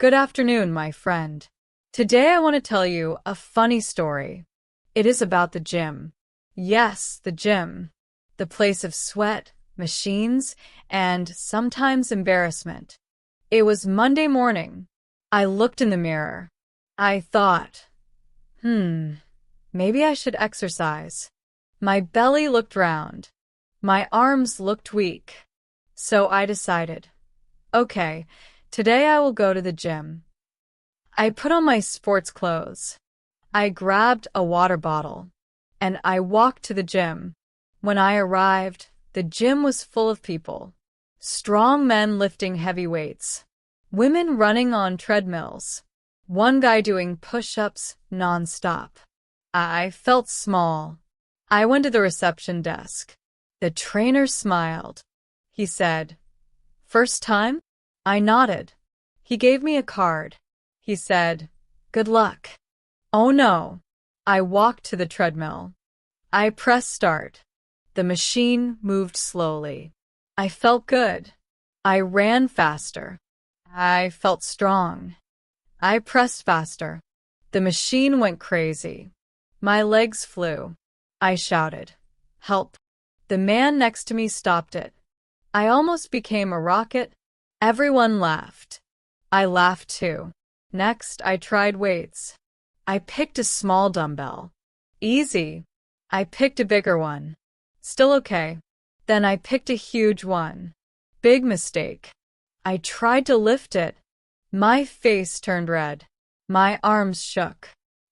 Good afternoon, my friend. Today I want to tell you a funny story. It is about the gym. Yes, the gym. The place of sweat, machines, and sometimes embarrassment. It was Monday morning. I looked in the mirror. I thought, maybe I should exercise. My belly looked round. My arms looked weak. So I decided, okay, today I will go to the gym. I put on my sports clothes. I grabbed a water bottle, and I walked to the gym. When I arrived, the gym was full of people. Strong men lifting heavy weights. Women running on treadmills. One guy doing push-ups non-stop. I felt small. I went to the reception desk. The trainer smiled. He said, "First time?" I nodded. He gave me a card. He said, "Good luck." Oh no. I walked to the treadmill. I pressed start. The machine moved slowly. I felt good. I ran faster. I felt strong. I pressed faster. The machine went crazy. My legs flew. I shouted, "Help." The man next to me stopped it. I almost became a rocket. Everyone laughed. I laughed too. Next, I tried weights. I picked a small dumbbell. Easy. I picked a bigger one. Still okay. Then I picked a huge one. Big mistake. I tried to lift it. My face turned red. My arms shook.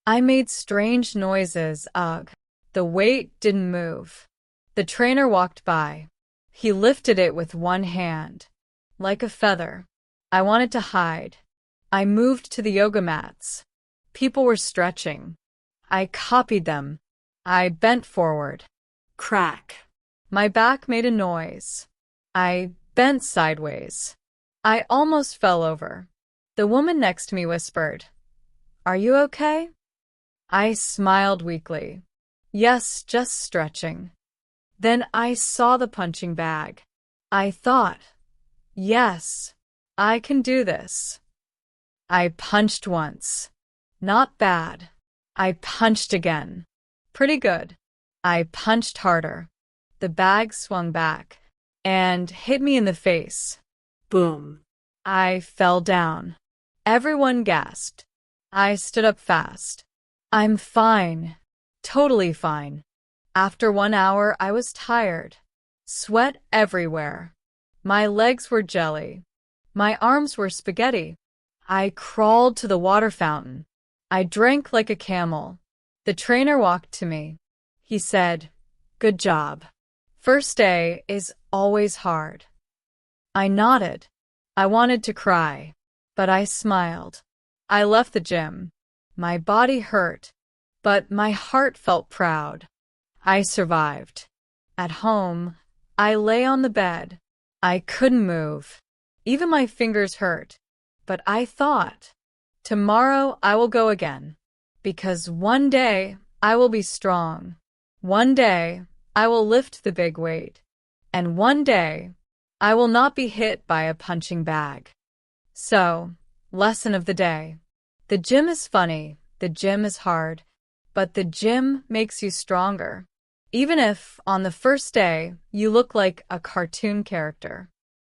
I made strange noises. Ugh. The weight didn't move. The trainer walked by. He lifted it with one hand. Like a feather. I wanted to hide. I moved to the yoga mats. People were stretching. I copied them. I bent forward. Crack. My back made a noise. I bent sideways. I almost fell over. The woman next to me whispered, "Are you okay?" I smiled weakly. Yes, just stretching. Then I saw the punching bag. I thought, yes, I can do this. I punched once. Not bad. I punched again. Pretty good. I punched harder. The bag swung back and hit me in the face. Boom. I fell down. Everyone gasped. I stood up fast. I'm fine. Totally fine. After 1 hour, I was tired. Sweat everywhere. My legs were jelly. My arms were spaghetti. I crawled to the water fountain. I drank like a camel. The trainer walked to me. He said, "Good job. First day is always hard." I nodded. I wanted to cry, but I smiled. I left the gym. My body hurt, but my heart felt proud. I survived. At home, I lay on the bed. I couldn't move. Even my fingers hurt. But I thought, tomorrow I will go again. Because one day I will be strong. One day I will lift the big weight. And one day I will not be hit by a punching bag. So, lesson of the day. The gym is funny. The gym is hard. But the gym makes you stronger. Even if, on the first day, you look like a cartoon character.